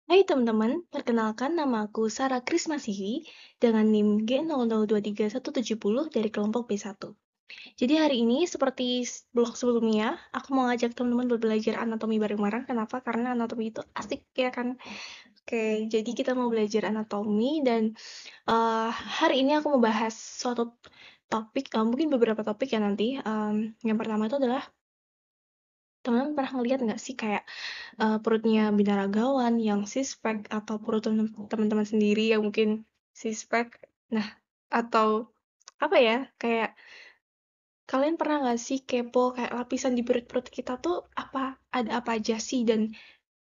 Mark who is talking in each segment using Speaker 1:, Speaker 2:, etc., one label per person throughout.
Speaker 1: Hai teman-teman, perkenalkan nama aku Sarah Krismasihi dengan NIM G00231170 dari kelompok B1. Jadi hari ini seperti blog sebelumnya, aku mau ngajak teman-teman buat belajar anatomi bareng-bareng. Kenapa? Karena anatomi itu asik ya kan? Oke, jadi kita mau belajar anatomi dan hari ini aku mau bahas suatu topik, mungkin beberapa topik ya nanti. Yang pertama itu adalah teman-teman pernah ngeliat nggak sih kayak perutnya binaragawan yang six-pack atau perut teman-teman sendiri yang mungkin six-pack. Nah, atau apa ya, kayak kalian pernah nggak sih kepo kayak lapisan di perut-perut kita tuh ada apa aja sih dan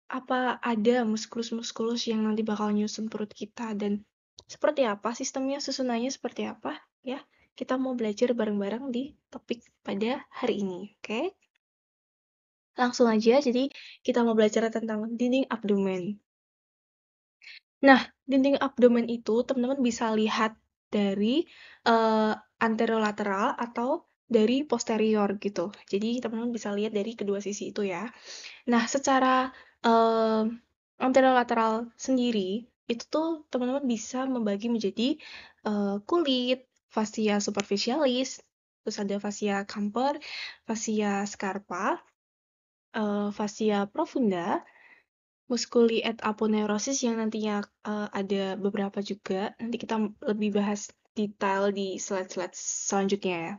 Speaker 1: apa ada muskulus-muskulus yang nanti bakal nyusun perut kita dan seperti apa sistemnya, susunannya seperti apa ya. Kita mau belajar bareng-bareng di topik pada hari ini, oke? Langsung aja, jadi kita mau belajar tentang dinding abdomen. Nah, dinding abdomen itu teman-teman bisa lihat dari anterolateral atau dari posterior gitu. Jadi teman-teman bisa lihat dari kedua sisi itu ya. Nah, secara eh, anterolateral sendiri itu tuh teman-teman bisa membagi menjadi kulit, fascia superficialis, terus ada fascia camper, fascia scarpa, fascia profunda, Musculi et aponeurosis yang nantinya ada beberapa juga. Nanti kita lebih bahas detail di slide-slide selanjutnya ya.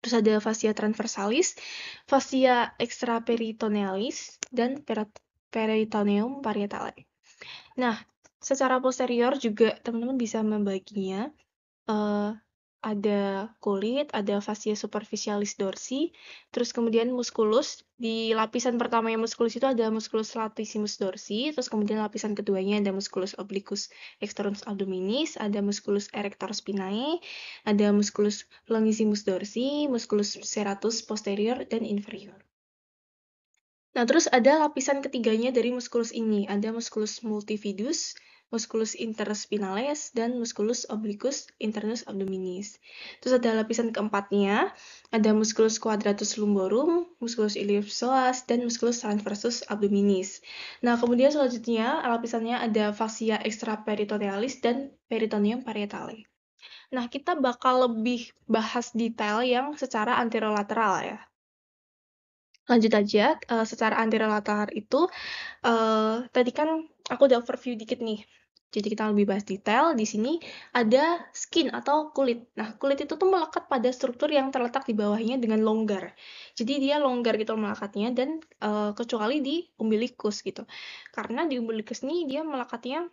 Speaker 1: Terus ada fascia transversalis, fascia extraperitonealis, dan peritoneum parietale. Nah, secara posterior juga teman-teman bisa membaginya eh, ada kulit, ada fascia superficialis dorsi, terus kemudian musculus. Di lapisan pertama yang musculus itu ada musculus latissimus dorsi, terus kemudian lapisan keduanya ada musculus obliquus externus abdominis, ada musculus erector spinae, ada musculus longissimus dorsi, musculus serratus posterior dan inferior. Nah, terus ada lapisan ketiganya dari musculus ini, ada musculus multifidus, musculus interspinalis, dan musculus obliquus internus abdominis. Terus ada lapisan keempatnya, ada musculus quadratus lumborum, musculus iliopsoas, dan musculus transversus abdominis. Nah, kemudian selanjutnya lapisannya ada fascia extraperitonealis dan peritoneum parietale. Nah, kita bakal lebih bahas detail yang secara anterolateral ya. Lanjut aja, secara anterolateral itu tadi kan aku udah overview dikit nih. Jadi kita lebih bahas detail. Di sini ada skin atau kulit. Nah, kulit itu tuh melekat pada struktur yang terletak di bawahnya dengan longgar. Jadi dia longgar gitu melekatnya dan kecuali di umbilikus gitu. Karena di umbilikus ini dia melekatnya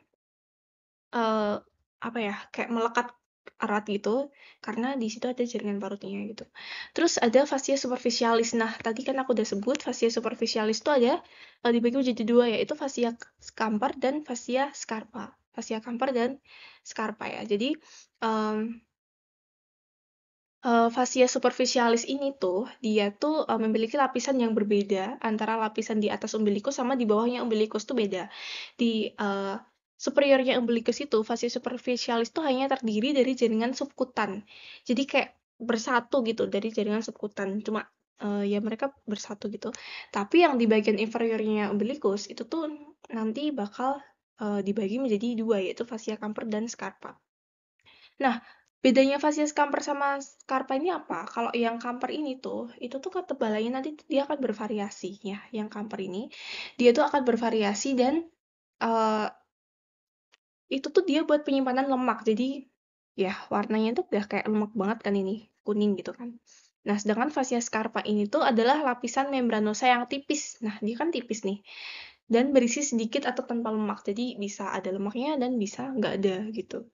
Speaker 1: eh, apa ya, kayak melekat erat gitu karena di situ ada jaringan parutnya gitu. Terus ada fascia superficialis. Nah, tadi kan aku udah sebut fascia superficialis itu ada dibagi menjadi dua ya, itu fascia camper dan fascia scarpa. Fascia camper dan scarpa ya. Jadi fascia superficialis ini tuh dia tuh memiliki lapisan yang berbeda antara lapisan di atas umbilikus sama di bawahnya umbilikus tuh beda. Di superiornya umbilikus itu fascia superficialis tuh hanya terdiri dari jaringan subkutan. Jadi kayak bersatu gitu dari jaringan subkutan. Cuma ya mereka bersatu gitu. Tapi yang di bagian inferiornya umbilikus itu tuh nanti bakal dibagi menjadi dua yaitu fascia camper dan scarpa. Nah, bedanya Fasius camper sama Scarpa ini apa? Kalau yang camper ini tuh, itu tuh ketebalannya nanti dia akan bervariasi ya. Yang camper ini, dia tuh akan bervariasi dan uh, itu tuh dia buat penyimpanan lemak. Jadi ya warnanya tuh udah kayak lemak banget kan ini, kuning gitu kan. Nah, sedangkan fascia scarpa ini tuh adalah lapisan membranosa yang tipis. Nah, dia kan tipis nih. Dan berisi sedikit atau tanpa lemak. Jadi bisa ada lemaknya dan bisa nggak ada gitu.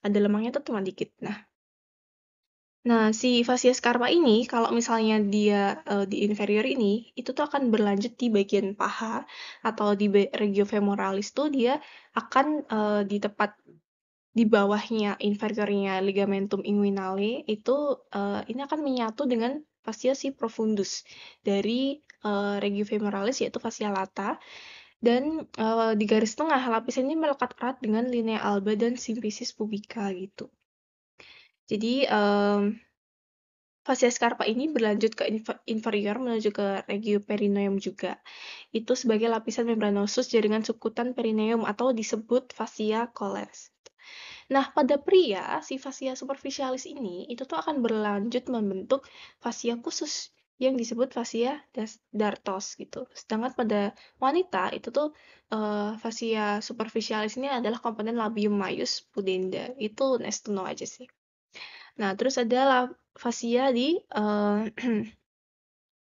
Speaker 1: Ada lemaknya tuh cuma dikit. Nah, si fascia scarpa ini kalau misalnya dia di inferior ini, itu tuh akan berlanjut di bagian paha atau di regio femoralis tuh dia akan di tepat di bawahnya inferiornya ligamentum inguinale itu ini akan menyatu dengan fascia si profundus dari regio femoralis yaitu fascia lata dan di garis tengah lapisan ini melekat erat dengan linea alba dan symphysis pubica gitu. Jadi Fascia scarpa ini berlanjut ke inferior menuju ke regio perineum juga. Itu sebagai lapisan membranosus jaringan subkutan perineum atau disebut fascia coles. Nah, pada pria, si fascia superficialis ini itu tuh akan berlanjut membentuk fascia khusus yang disebut fascia dartos gitu. Sedangkan pada wanita itu tuh fascia superficialis ini adalah komponen labium maius pudenda. Itu nice to know aja sih. Nah, terus ada fascia di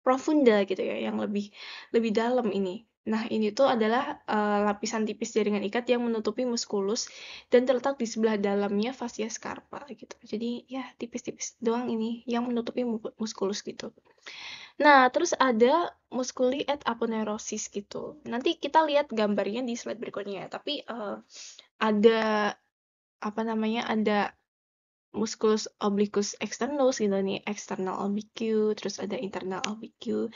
Speaker 1: profunda gitu ya, yang lebih lebih dalam ini. Nah, ini tuh adalah lapisan tipis jaringan ikat yang menutupi muskulus dan terletak di sebelah dalamnya fascia scarpa gitu. Jadi ya tipis-tipis doang ini yang menutupi muskulus gitu. Nah, terus ada musculi et aponeurosis gitu. Nanti kita lihat gambarnya di slide berikutnya ya. Tapi ada apa namanya? Ada musculus obliquus externus gitu nih, external oblique, terus ada internal oblique,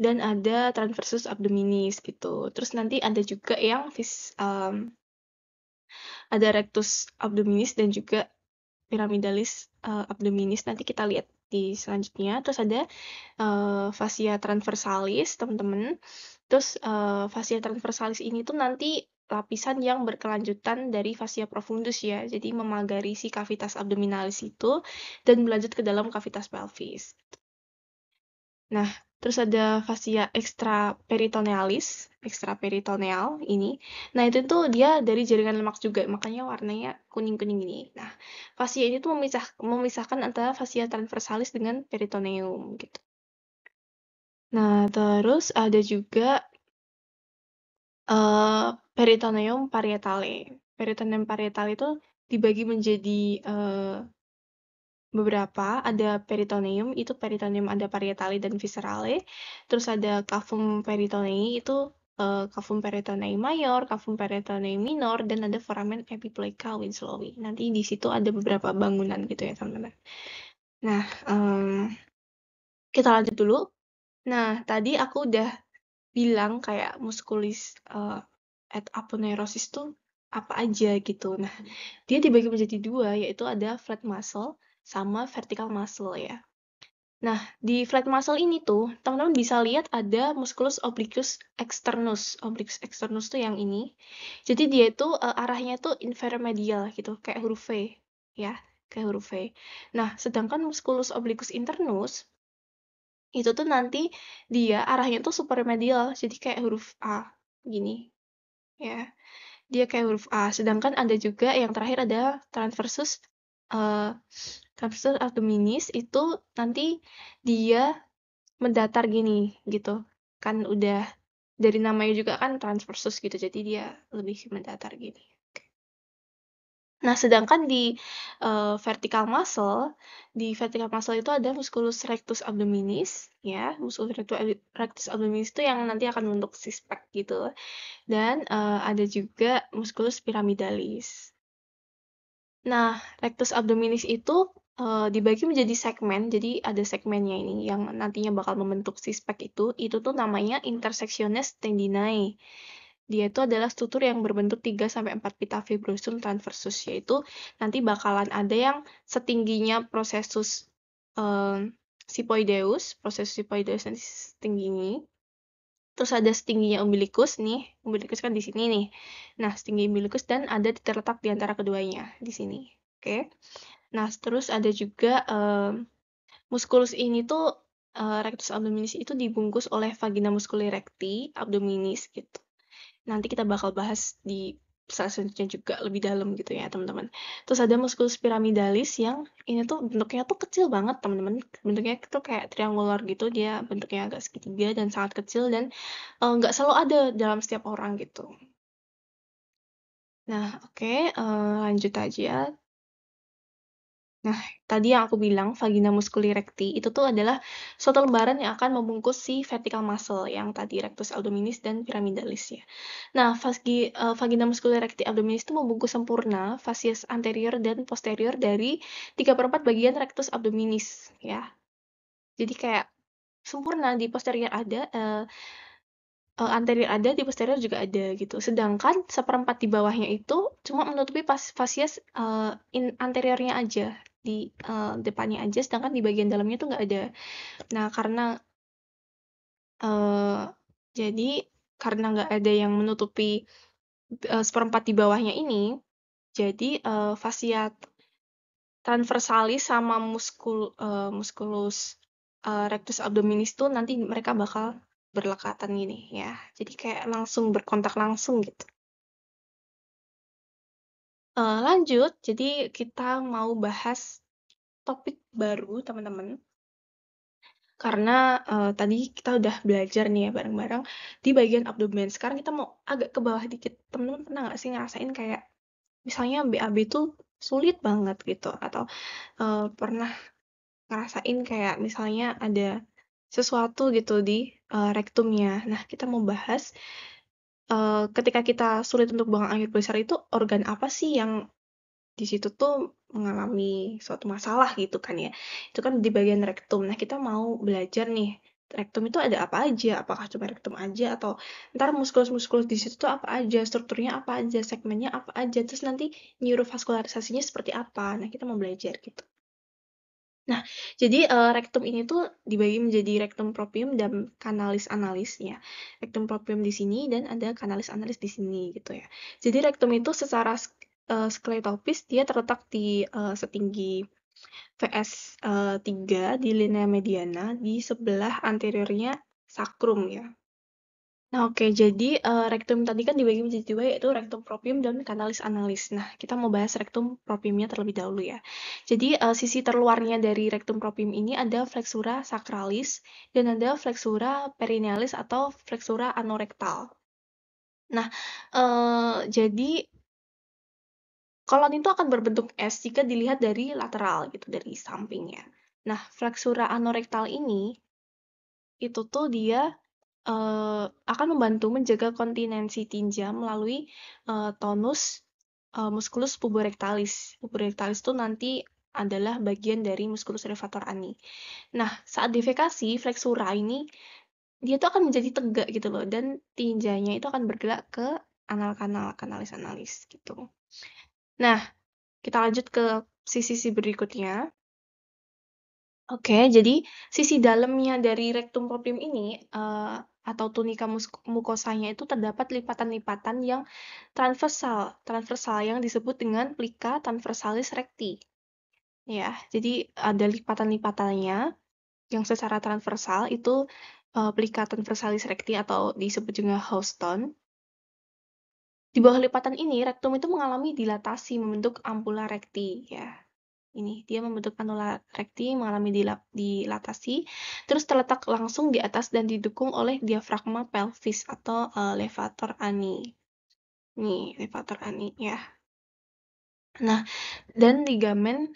Speaker 1: dan ada transversus abdominis gitu. Terus nanti ada juga yang ada rectus abdominis dan juga pyramidalis abdominis. Nanti kita lihat di selanjutnya. Terus ada fascia transversalis, teman-teman. Terus fascia transversalis ini tuh nanti lapisan yang berkelanjutan dari fascia profundus ya. Jadi memagari si cavitas abdominalis itu dan berlanjut ke dalam cavitas pelvis. Nah, terus ada fascia extraperitoneal ini. Nah, itu tuh dia dari jaringan lemak juga, makanya warnanya kuning-kuning ini. Nah, fascia ini tuh memisahkan antara fascia transversalis dengan peritoneum gitu. Nah, terus ada juga peritoneum parietale. Peritoneum parietale itu dibagi menjadi beberapa, ada peritoneum, itu peritoneum ada parietale dan viscerale. Terus ada cavum peritonei, itu cavum peritonei mayor, cavum peritonei minor, dan ada foramen epipleca Winslowi. Nanti di situ ada beberapa bangunan gitu ya, teman-teman. Nah, kita lanjut dulu. Nah, tadi aku udah bilang kayak musculis et aponeurosis tuh apa aja gitu. Nah, dia dibagi menjadi dua, yaitu ada flat muscle sama vertical muscle ya. Nah, di flat muscle ini tuh, teman-teman bisa lihat ada musculus obliquus externus. Obliquus externus tuh yang ini. Jadi dia itu arahnya tuh inferomedial gitu, kayak huruf V, ya, kayak huruf V. Nah, sedangkan musculus obliquus internus itu tuh nanti dia arahnya tuh supermedial, jadi kayak huruf A gini, ya. Dia kayak huruf A. Sedangkan ada juga yang terakhir ada transversus transversus abdominis itu nanti dia mendatar gini gitu. Kan udah dari namanya juga kan transversus gitu. Jadi dia lebih mendatar gini. Nah, sedangkan vertical muscle itu ada musculus rectus abdominis, ya, musculus rectus abdominis itu yang nanti akan membentuk six pack gitu. Dan ada juga musculus pyramidalis. Nah, rectus abdominis itu dibagi menjadi segmen, jadi ada segmennya ini yang nantinya bakal membentuk six pack itu tuh namanya intersectiones tendinae. Dia itu adalah struktur yang berbentuk 3-4 pita fibrosum transversus, yaitu nanti bakalan ada yang setingginya prosesus proses sipoideus nanti setinggi ini. Terus ada setingginya umbilicus nih, umbilicus kan di sini nih. Nah, setinggi umbilicus dan ada terletak di antara keduanya di sini. Oke. Nah, terus ada juga musculus ini tuh rectus abdominis itu dibungkus oleh vagina musculi recti abdominis gitu. Nanti kita bakal bahas di selanjutnya juga lebih dalam gitu ya teman-teman. Terus ada musculus pyramidalis yang ini tuh bentuknya tuh kecil banget teman-teman. Bentuknya tuh kayak triangular gitu, dia bentuknya agak segitiga dan sangat kecil dan nggak selalu ada dalam setiap orang gitu. Nah, oke, lanjut aja. Nah, tadi yang aku bilang vagina musculi recti itu tuh adalah suatu lembaran yang akan membungkus si vertical muscle yang tadi rectus abdominis dan pyramidalis ya. Nah, vagina musculi recti abdominis itu membungkus sempurna facies anterior dan posterior dari 3/4 bagian rectus abdominis ya. Jadi kayak sempurna di posterior ada, anterior ada, di posterior juga ada gitu. Sedangkan 1/4 di bawahnya itu cuma menutupi fasies anteriornya aja. di depannya aja, sedangkan di bagian dalamnya tuh nggak ada. Nah, uh, karena nggak ada yang menutupi seperempat di bawahnya ini, jadi fascia transversalis sama musculus rectus abdominis tuh nanti mereka bakal berlekatan gini ya. Jadi kayak langsung berkontak langsung gitu. Lanjut, jadi kita mau bahas topik baru, teman-teman. Karena tadi kita udah belajar nih ya bareng-bareng di bagian abdomen. Sekarang kita mau agak ke bawah dikit. Teman-teman pernah nggak sih ngerasain kayak misalnya BAB tuh sulit banget gitu, atau pernah ngerasain kayak misalnya ada sesuatu gitu di rektumnya. Nah, kita mau bahas ketika kita sulit untuk buang air besar itu organ apa sih yang di situ tuh mengalami suatu masalah gitu kan ya. Itu kan di bagian rektum. Nah, kita mau belajar nih, rektum itu ada apa aja? Apakah cuma rektum aja atau ntar muskulus-muskulus di situ tuh apa aja, strukturnya apa aja, segmennya apa aja, terus nanti neurovaskularisasinya seperti apa. Nah, kita mau belajar gitu. Nah, jadi rektum ini tuh dibagi menjadi rektum proprium dan kanalis analis ya. Rektum proprium di sini dan ada kanalis analis di sini gitu ya. Jadi rektum itu secara skletopis dia terletak di setinggi VS 3 di linea mediana di sebelah anteriornya sakrum ya. Nah, oke, jadi rektum tadi kan dibagi menjadi dua, yaitu rektum proprium dan kanalis analis. Nah, kita mau bahas rektum propriumnya terlebih dahulu ya. Jadi, sisi terluarnya dari rektum proprium ini ada flexura sacralis dan ada flexura perinealis atau flexura anorektal. Nah, jadi kolon itu akan berbentuk S jika dilihat dari lateral gitu, dari sampingnya. Nah, flexura anorektal ini itu tuh dia akan membantu menjaga kontinensi tinja melalui tonus musculus puborectalis. Puborectalis itu nanti adalah bagian dari musculus levator ani. Nah, saat defekasi, flexura ini dia tuh akan menjadi tegak gitu loh, dan tinjanya itu akan bergerak ke anal kanal, kanalis analis gitu. Nah, kita lanjut ke sisi berikutnya. Oke, jadi sisi dalamnya dari rektum proprium ini atau tunika mukosanya itu terdapat lipatan-lipatan yang transversal yang disebut dengan plica transversalis recti. Ya, jadi ada lipatan-lipatannya yang secara transversal itu plica transversalis recti atau disebut juga Houston. Di bawah lipatan ini rektum itu mengalami dilatasi membentuk ampula recti ya. Ini dia membentuk anula recti, mengalami dilatasi, terus terletak langsung di atas dan didukung oleh diafragma pelvis atau levator ani. Nih, levator ani ya. Nah, dan ligamen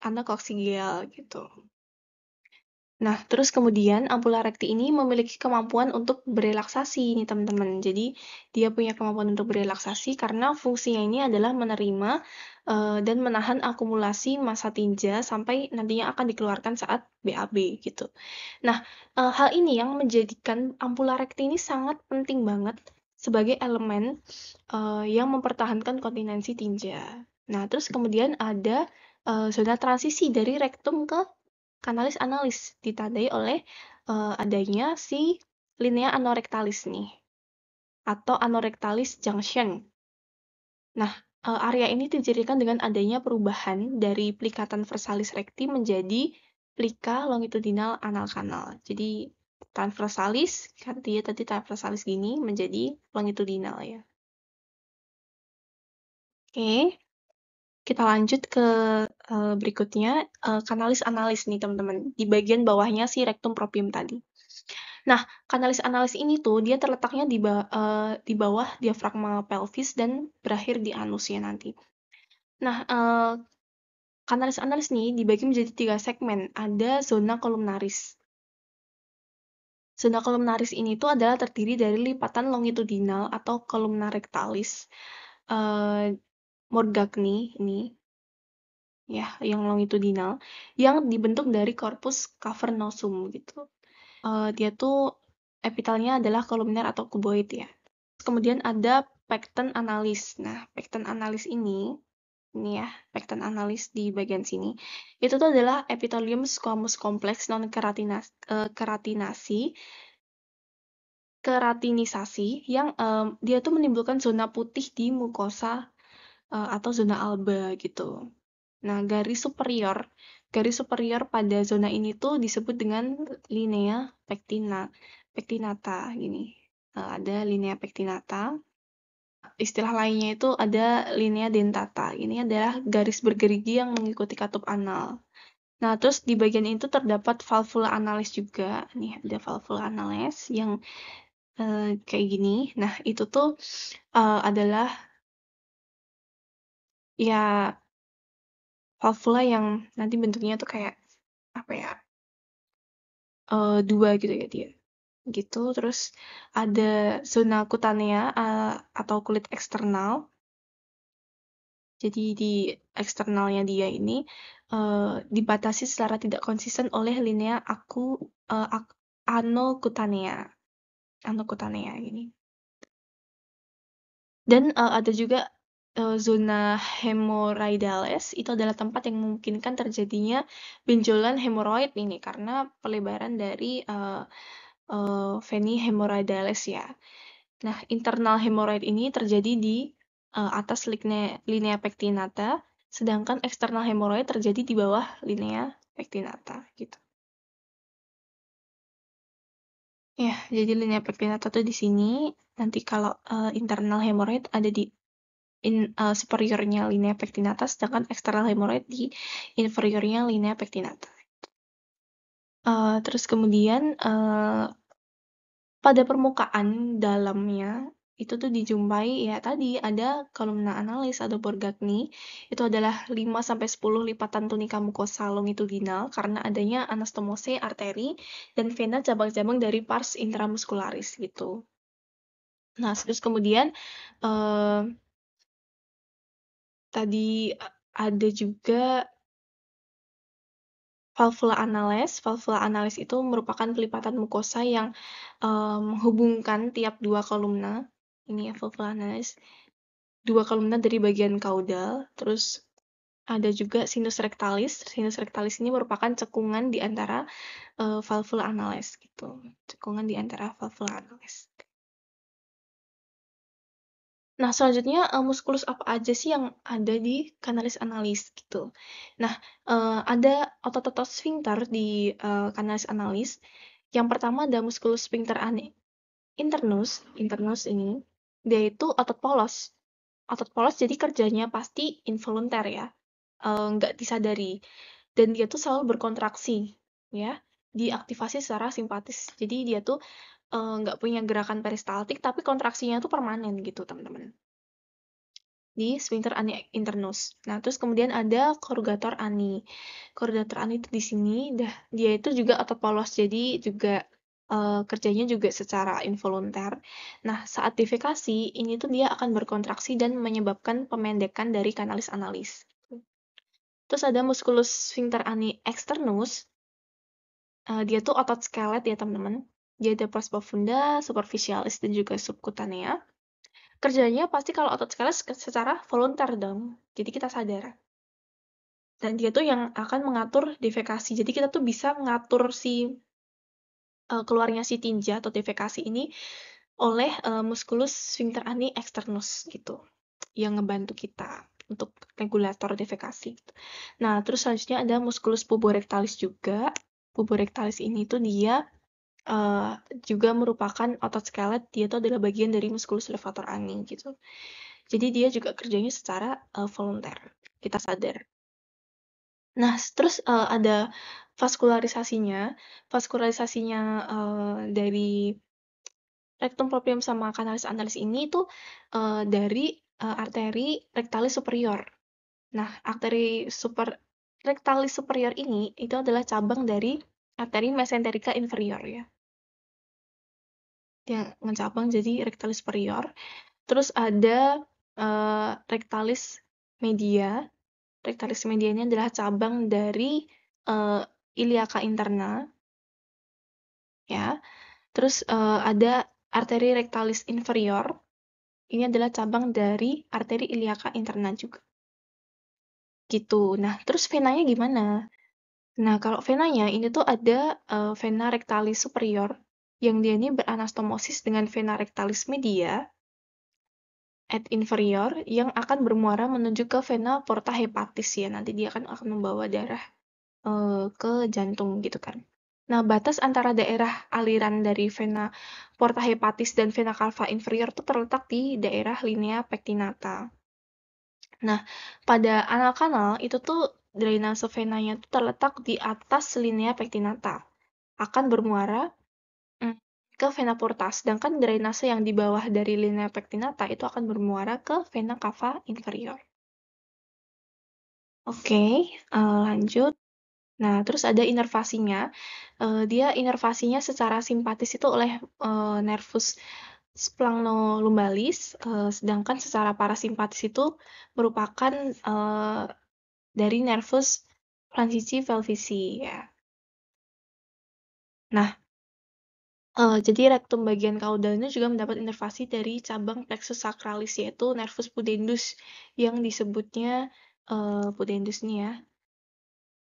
Speaker 1: anakoksigeal gitu. Nah, terus kemudian ampula recti ini memiliki kemampuan untuk berelaksasi nih teman-teman. Jadi dia punya kemampuan untuk berelaksasi karena fungsinya ini adalah menerima dan menahan akumulasi massa tinja sampai nantinya akan dikeluarkan saat BAB gitu. Nah, hal ini yang menjadikan ampula recti ini sangat penting banget sebagai elemen yang mempertahankan kontinensi tinja. Nah, terus kemudian ada zona transisi dari rektum ke kanalis analis ditandai oleh adanya si linea anorektalis nih atau anorektalis junction. Nah, area ini dijadikan dengan adanya perubahan dari plica transversalis recti menjadi plica longitudinal anal kanal. Jadi transversalis, kan dia tadi transversalis gini menjadi longitudinal ya. Oke, kita lanjut ke berikutnya, kanalis analis nih teman-teman. Di bagian bawahnya si rektum proprium tadi. Nah, kanalis analis ini tuh dia terletaknya di bawah diafragma pelvis dan berakhir di anusnya nanti. Nah, kanalis analis nih dibagi menjadi 3 segmen. Ada zona kolumnaris. Zona kolumnaris ini tuh adalah terdiri dari lipatan longitudinal atau kolumna rectalis, Morgagni ini, ya, yang longitudinal, yang dibentuk dari corpus cavernosum gitu. Dia tuh epitelnya adalah kolumner atau kuboid ya. Kemudian ada pecten analis. Nah, pecten analis ini ini ya, pektin analis di bagian sini. Itu tuh adalah epithelium squamous complex non keratinisasi yang dia tuh menimbulkan zona putih di mukosa atau zona alba gitu. Nah, garis superior pada zona ini tuh disebut dengan linea pectinata gini. Ada linea pectinata. Istilah lainnya itu ada linea dentata. Ini adalah garis bergerigi yang mengikuti katup anal. Nah, terus di bagian itu terdapat valvula analis juga. Nih, ada valvula analis yang kayak gini. Nah, itu tuh adalah ya valvula yang nanti bentuknya tuh kayak apa ya? Dua gitu ya dia. Gitu. Terus ada zona kutanea atau kulit eksternal. Jadi di eksternalnya dia ini dibatasi secara tidak konsisten oleh linea anokutanea. Anokutanea ini. Dan ada juga zona hemorrhoidalis, itu adalah tempat yang memungkinkan terjadinya benjolan hemoroid ini karena pelebaran dari veni hemorrhoidalis ya. Nah, internal hemoroid ini terjadi di atas linea pectinata, sedangkan eksternal hemoroid terjadi di bawah linea pectinata gitu. Ya, jadi linea pectinata tuh di sini. Nanti kalau internal hemoroid ada di superiornya linea pectinata, sedangkan eksternal hemoroid di inferiornya linea pectinata. Terus kemudian pada permukaan dalamnya itu tuh dijumpai ya tadi ada kolumna analis atau Borgagni. Itu adalah 5-10 lipatan tunika mukosa longitudinal karena adanya anastomose arteri dan vena cabang-cabang dari pars intramuscularis gitu. Nah, terus kemudian tadi ada juga valvula analis. Valvula analis itu merupakan pelipatan mukosa yang menghubungkan tiap dua kolumna. Ini ya valvula analis. Dua kolumna dari bagian kaudal. Terus ada juga sinus rectalis. Sinus rectalis ini merupakan cekungan di antara valvula analis gitu. Cekungan di antara valvula analis. Nah, selanjutnya muskulus apa aja sih yang ada di kanalis analis gitu. Nah, ada otot-otot sphincter di kanalis analis. Yang pertama ada muskulus sphincter internus ini. Dia itu otot polos. Otot polos jadi kerjanya pasti involunter ya. Nggak disadari. Dan dia tuh selalu berkontraksi ya. Diaktifasi secara simpatis. Jadi dia tuh nggak punya gerakan peristaltik tapi kontraksinya tuh permanen gitu teman-teman di sphincter ani internus. Nah, terus kemudian ada corrugator ani. Corrugator ani itu di sini dia itu juga otot polos jadi juga kerjanya juga secara involunter. Nah, saat defekasi ini tuh dia akan berkontraksi dan menyebabkan pemendekan dari kanalis analis. Terus ada musculus sphincter ani externus. Dia tuh otot skelet ya, teman-teman. Dia ada pars profunda, superficialis dan juga subcutanea. Kerjanya pasti kalau otot skelet secara voluntar dong. Jadi kita sadar. Dan dia tuh yang akan mengatur defekasi. Jadi kita tuh bisa mengatur si keluarnya si tinja atau defekasi ini oleh musculus sphincter ani externus gitu. Yang ngebantu kita untuk regulator defekasi. Gitu. Nah, terus selanjutnya ada musculus puborectalis juga. Puborectalis ini tuh dia juga merupakan otot skelet, dia itu adalah bagian dari musculus levator ani gitu. Jadi dia juga kerjanya secara volunter, kita sadar. Nah, terus ada vaskularisasinya. Vaskularisasinya dari rectum proprium sama canalis analis ini itu dari arteri rectalis superior. Nah, rectalis superior ini itu adalah cabang dari arteri mesenterica inferior ya. Yang ngecabang jadi rectalis superior. Terus ada rectalis media. Rectalis media ini adalah cabang dari iliaca interna. Ya. Terus ada arteri rectalis inferior. Ini adalah cabang dari arteri iliaca interna juga. gitu. Nah, terus venanya gimana? Nah, kalau venanya ini tuh ada vena rectalis superior yang dia ini beranastomosis dengan vena rectalis media at inferior yang akan bermuara menuju ke vena porta hepatis ya. Nanti dia akan membawa darah ke jantung gitu kan. Nah, batas antara daerah aliran dari vena porta hepatis dan vena cava inferior itu terletak di daerah linea pectinata. Nah, pada anal kanal itu tuh drainase venanya tuh terletak di atas linea pectinata. Akan bermuara ke vena porta, sedangkan drainase yang di bawah dari linea pectinata itu akan bermuara ke vena cava inferior. Oke, lanjut. Nah, terus ada inervasinya. Dia inervasinya secara simpatis itu oleh nervus splagnolombalis, sedangkan secara parasimpatis itu merupakan dari nervus Francisci pelvici ya. Nah, jadi rektum bagian kaudalnya juga mendapat inervasi dari cabang plexus sacralis yaitu nervus pudendus yang disebutnya pudendus nih ya,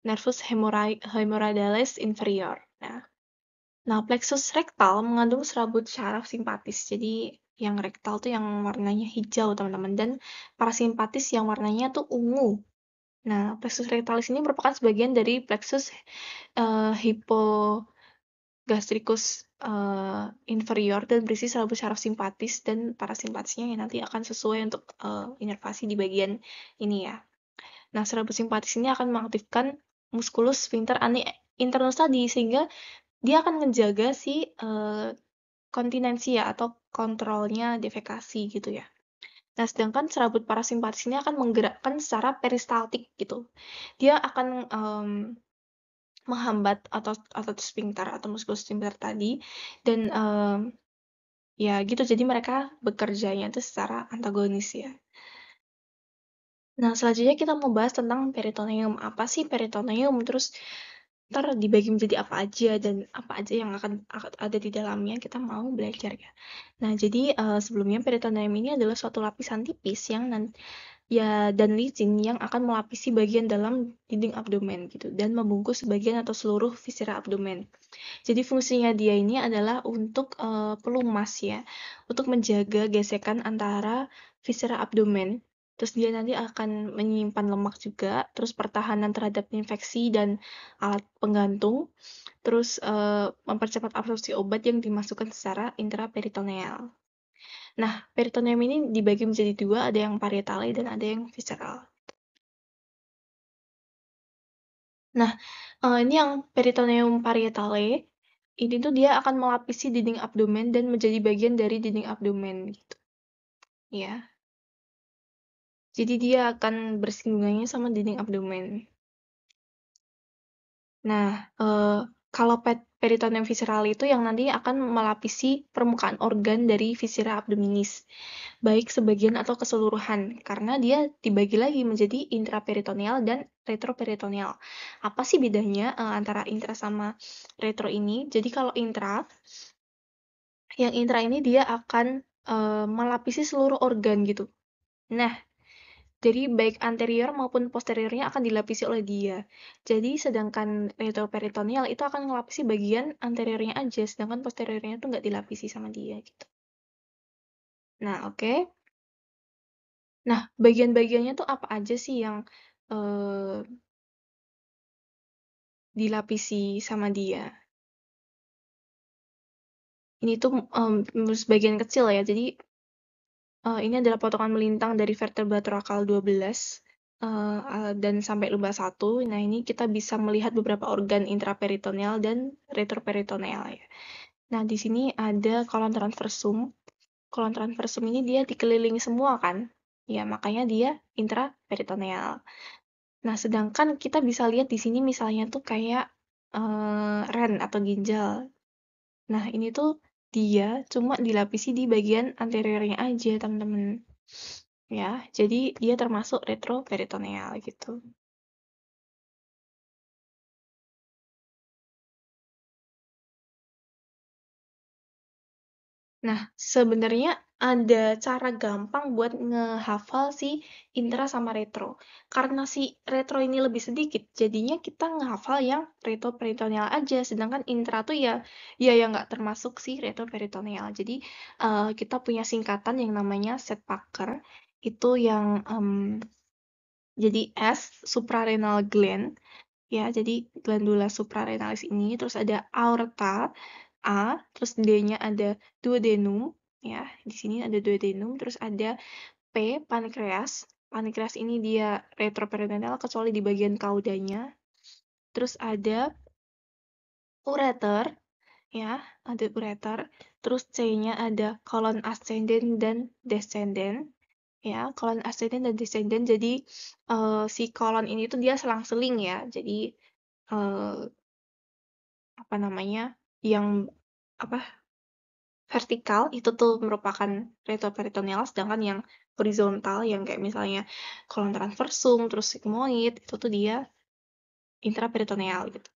Speaker 1: nervus hemorrhoidalis inferior. Nah, plexus rektal mengandung serabut syaraf simpatis. Jadi yang rektal tuh yang warnanya hijau, teman-teman, dan parasimpatis yang warnanya tuh ungu. Nah, plexus rectalis ini merupakan sebagian dari plexus hypogastricus inferior dan berisi serabut syaraf simpatis dan parasimpatisnya yang nanti akan sesuai untuk inervasi di bagian ini ya. Nah, serabut simpatis ini akan mengaktifkan musculus sphincter ani internus tadi sehingga dia akan menjaga si kontinensi ya atau kontrolnya defekasi gitu ya. Nah, sedangkan serabut parasimpatis ini akan menggerakkan secara peristaltik gitu. Dia akan menghambat otot sphincter atau muskulus sphincter tadi dan ya gitu. Jadi mereka bekerjanya itu secara antagonis ya. Nah, selanjutnya kita mau bahas tentang peritoneum. Apa sih peritoneum? Terus ntar dibagi menjadi apa aja dan apa aja yang akan ada di dalamnya, kita mau belajar ya. Nah, jadi sebelumnya peritoneum ini adalah suatu lapisan tipis yang dan licin yang akan melapisi bagian dalam dinding abdomen gitu dan membungkus bagian atau seluruh viscera abdomen. Jadi fungsinya dia ini adalah untuk pelumas ya, untuk menjaga gesekan antara viscera abdomen. Terus dia nanti akan menyimpan lemak juga, terus pertahanan terhadap infeksi dan alat penggantung, terus mempercepat absorpsi obat yang dimasukkan secara intraperitoneal. Nah, peritoneum ini dibagi menjadi dua, ada yang parietale dan ada yang visceral. Nah, ini yang peritoneum parietale, ini tuh dia akan melapisi dinding abdomen dan menjadi bagian dari dinding abdomen gitu. Ya. Jadi dia akan bersinggungannya sama dinding abdomen. Nah, kalau peritoneum visceral itu yang nanti akan melapisi permukaan organ dari viscera abdominis, baik sebagian atau keseluruhan, karena dia dibagi lagi menjadi intraperitoneal dan retroperitoneal. Apa sih bedanya antara intra sama retro ini? Jadi kalau yang intra ini dia akan melapisi seluruh organ gitu. Nah, jadi baik anterior maupun posteriornya akan dilapisi oleh dia. Jadi sedangkan retroperitoneal itu akan melapisi bagian anteriornya aja, sedangkan posteriornya tuh nggak dilapisi sama dia gitu. Nah, oke. Nah, bagian-bagiannya tuh apa aja sih yang dilapisi sama dia? Ini tuh sebagian kecil ya. Jadi ini adalah potongan melintang dari vertebra thoracal 12 dan sampai lumbar 1. Nah, ini kita bisa melihat beberapa organ intraperitoneal dan retroperitoneal ya. Nah, di sini ada kolon transversum. Kolon transversum ini dia dikelilingi semua kan? Ya, makanya dia intraperitoneal. Nah, sedangkan kita bisa lihat di sini misalnya tuh kayak ren atau ginjal. Nah, ini tuh dia cuma dilapisi di bagian anteriornya aja, teman-teman. Ya, jadi dia termasuk retroperitoneal gitu. Nah, sebenarnya ada cara gampang buat ngehafal si intra sama retro. Karena si retro ini lebih sedikit, jadinya kita ngehafal yang retroperitoneal aja, sedangkan intra tuh ya yang nggak termasuk si retroperitoneal. Jadi kita punya singkatan yang namanya Sedpacker, itu yang jadi S suprarenal gland, ya, jadi glandula suprarenalis ini, terus ada aorta, A, terus D-nya ada duodenum, ya, di sini ada duodenum, terus ada P, pankreas. Pankreas ini dia retroperitoneal kecuali di bagian kaudanya. Terus ada ureter, ya, ada ureter. Terus C-nya ada kolon ascendent dan descendent, ya, kolon ascendent dan descendent. Jadi si kolon ini tuh dia selang-seling ya. Jadi eh, apa namanya, yang apa vertikal itu tuh merupakan retroperitoneal, sedangkan yang horizontal yang kayak misalnya kolon transversum terus sigmoid itu tuh dia intraperitoneal gitu.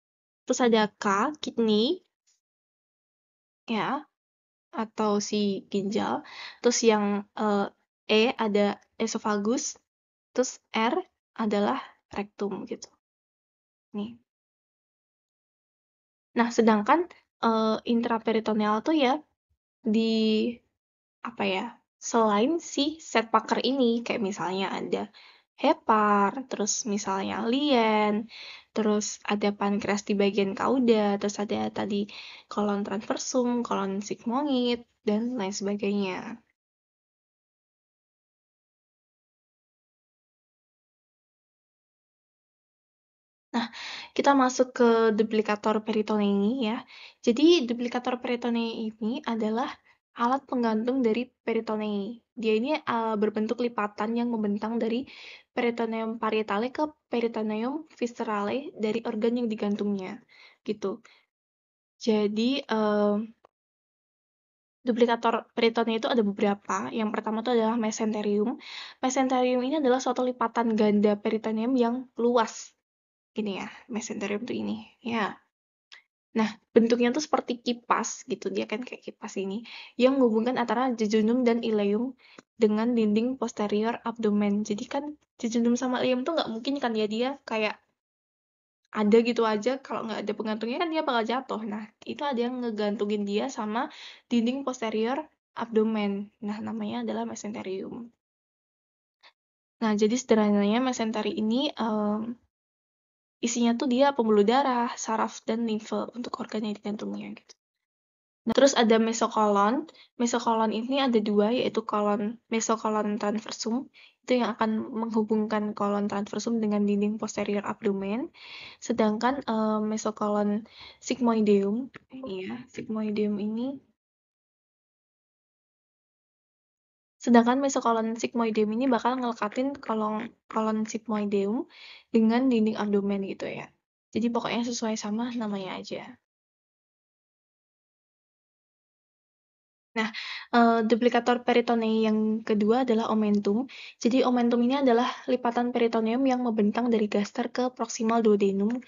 Speaker 1: Terus ada K, kidney, ya, atau si ginjal. Terus yang E ada esophagus, terus R adalah rectum gitu. Nih. Nah, sedangkan intraperitoneal tuh ya di apa ya, selain si Sedpacker ini, kayak misalnya ada hepar, terus misalnya lien, terus ada pankreas di bagian kauda, terus ada tadi kolon transversum, kolon sigmoid, dan lain sebagainya. Nah, kita masuk ke duplikator peritonei ya. Jadi duplikator peritonei ini adalah alat penggantung dari peritonei. Dia ini berbentuk lipatan yang membentang dari peritoneum parietale ke peritoneum viscerale dari organ yang digantungnya, gitu. Jadi duplikator peritonei itu ada beberapa. Yang pertama itu adalah mesenterium. Mesenterium ini adalah suatu lipatan ganda peritoneum yang luas. Gini ya, mesenterium tuh ini. Ya. Nah, bentuknya tuh seperti kipas gitu. Dia kan kayak kipas ini yang menghubungkan antara jejunum dan ileum dengan dinding posterior abdomen. Jadi kan jejunum sama ileum tuh nggak mungkin kan ya dia kayak ada gitu aja. Kalau nggak ada pengantungnya kan dia bakal jatuh. Nah, itu ada yang ngegantungin dia sama dinding posterior abdomen. Nah, namanya adalah mesenterium. Nah, jadi sederhananya mesenteri ini isinya tuh dia pembuluh darah, saraf, dan limfe untuk organ yang digantungnya gitu. Nah, terus ada mesokolon. Mesokolon ini ada dua, yaitu mesokolon transversum, itu yang akan menghubungkan kolon transversum dengan dinding posterior abdomen. Sedangkan mesokolon sigmoideum, ya, sigmoideum ini, sedangkan mesokolon sigmoideum ini bakal ngelekatin kolon sigmoideum dengan dinding abdomen gitu ya. Jadi pokoknya sesuai sama namanya aja. Nah, duplikator peritonei yang kedua adalah omentum. Jadi omentum ini adalah lipatan peritoneum yang membentang dari gaster ke proximal duodenum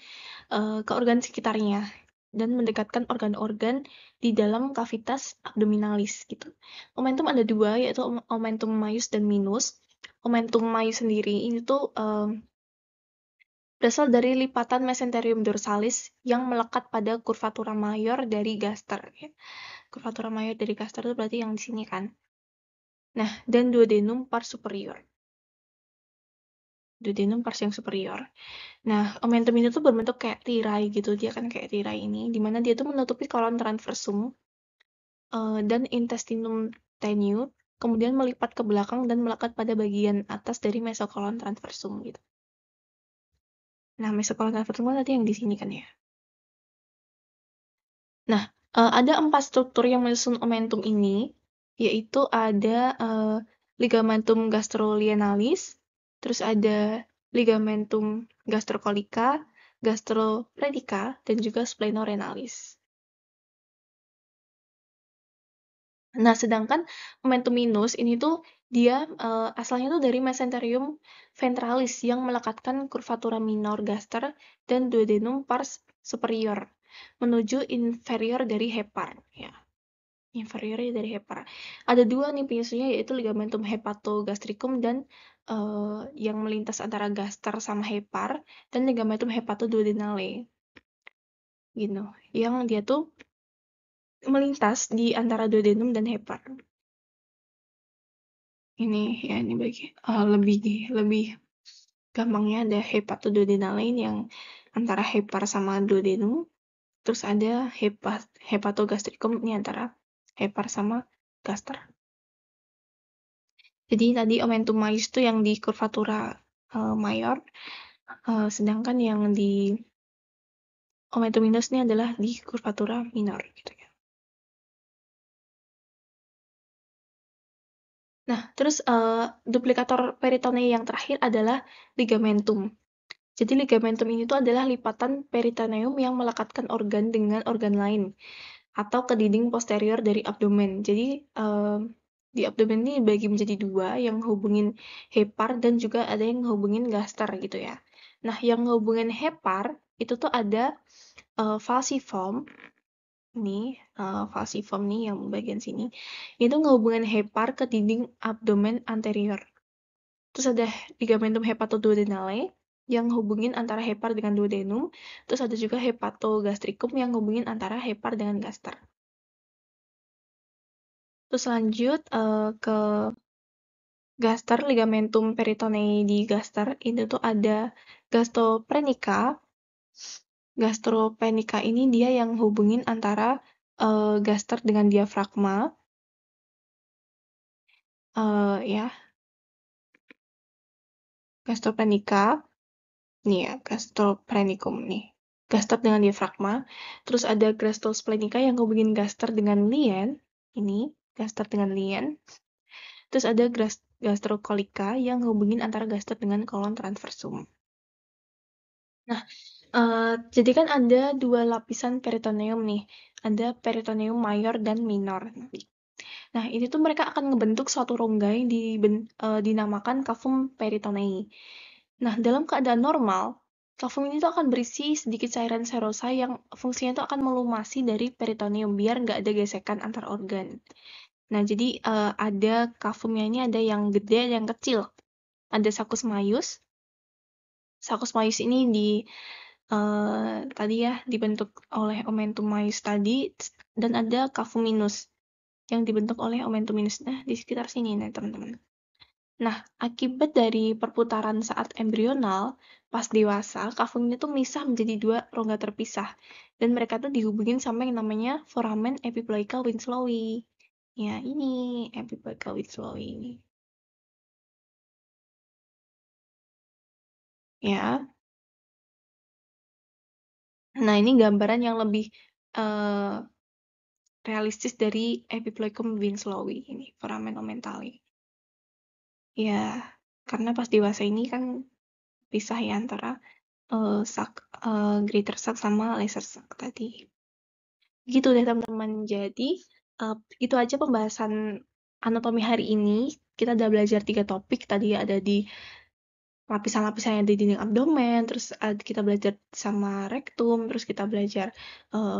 Speaker 1: ke organ sekitarnya dan mendekatkan organ-organ di dalam kavitas abdominalis gitu. Omentum ada dua, yaitu omentum maius dan minus. Omentum maius sendiri ini tuh berasal dari lipatan mesenterium dorsalis yang melekat pada curvatura mayor dari gaster. Ya. Curvatura mayor dari gaster itu berarti yang di sini kan. Nah, dan duodenum pars superior. Duodenum pars yang superior. Nah, omentum ini tuh berbentuk kayak tirai gitu. Dia kan kayak tirai ini, di mana dia tuh menutupi kolon transversum dan intestinum tenue, kemudian melipat ke belakang dan melekat pada bagian atas dari mesokolon transversum gitu. Nah, mesokolon transversum kan tadi yang di sini kan ya. Nah, ada 4 struktur yang menyusun omentum ini, yaitu ada ligamentum gastrolienalis, terus ada ligamentum gastrocolica, gastroclerica, dan juga splenorenalis. Nah, sedangkan omentum minus ini tuh dia asalnya tuh dari mesenterium ventralis yang melekatkan curvatura minor gaster dan duodenum pars superior menuju inferior dari hepar ya. inferior dari hepar. Ada dua nih penyusunnya, yaitu ligamentum hepatogastricum dan yang melintas antara gaster sama hepar, dan ligamentum hepatoduodenale gitu, yang dia tuh melintas di antara duodenum dan hepar. Ini ya, ini lebih gampangnya ada hepatoduodenale yang antara hepar sama duodenum, terus ada hepatogastricum ini antara hepar sama gaster. Jadi tadi omentum majus itu yang di curvatura mayor, sedangkan yang di omentum minus ini adalah di curvatura minor gitu ya. Nah, terus duplikator peritonei yang terakhir adalah ligamentum. Jadi ligamentum ini tuh adalah lipatan peritoneum yang melekatkan organ dengan organ lain atau ke dinding posterior dari abdomen. Jadi di abdomen ini dibagi menjadi dua, yang hubungin hepar dan juga ada yang hubungin gaster gitu ya. Nah, yang hubungin hepar itu tuh ada falciform. Nih, falciform nih yang bagian sini. Itu ngehubungin hepar ke dinding abdomen anterior. Terus ada ligamentum hepatoduodenale yang hubungin antara hepar dengan duodenum. Terus ada juga hepatogastricum yang hubungin antara hepar dengan gaster. Terus lanjut ke gaster, ligamentum peritonei di gaster itu tuh ada gastropenica. Gastropenica ini dia yang hubungin antara gaster dengan diafragma. Ya, gastropenica. Nih ya, gastropenicum nih. Gaster dengan diafragma. Terus ada gastrosplenic yang hubungin gaster dengan lien. Ini, gaster dengan lien. Terus ada gastrokolika yang hubungin antara gaster dengan kolon transversum. Nah, jadi kan ada dua lapisan peritoneum nih. Ada peritoneum mayor dan minor. Nah, ini tuh mereka akan ngebentuk suatu rongga yang dinamakan cavum peritonei. Nah, dalam keadaan normal, cavum ini tuh akan berisi sedikit cairan serosa yang fungsinya tuh akan melumasi dari peritoneum biar nggak ada gesekan antar organ. Nah, jadi ada cavumnya ini ada yang gede, ada yang kecil. Ada saccus majus. Saccus majus ini tadi ya dibentuk oleh omentum majus tadi, dan ada cavum minus yang dibentuk oleh omentum minus. Nah, di sekitar sini nih teman-teman. Nah, akibat dari perputaran saat embryonal, pas dewasa, cavum ini tuh misah menjadi dua rongga terpisah. Dan mereka tuh dihubungin sama yang namanya foramen epiploica winslowi. Ya, ini epiploica winslowi ini. Ya. Nah, ini gambaran yang lebih realistis dari epiploica winslowi ini, foramen omentali. Ya, karena pas dewasa ini kan pisah ya antara greater sac sama lesser sac tadi. Gitu deh teman-teman. Jadi itu aja pembahasan anatomi hari ini. Kita udah belajar 3 topik. Tadi ada di lapisan-lapisan yang di dinding abdomen, terus kita belajar sama rektum, terus kita belajar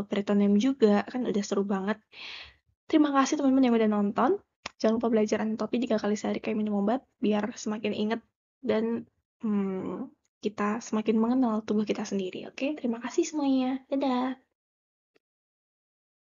Speaker 1: peritoneum juga. Kan udah seru banget. Terima kasih teman-teman yang udah nonton. Jangan lupa belajar anatomi 3 kali sehari kayak minum obat biar semakin inget dan kita semakin mengenal tubuh kita sendiri. Oke, terima kasih semuanya. Dadah.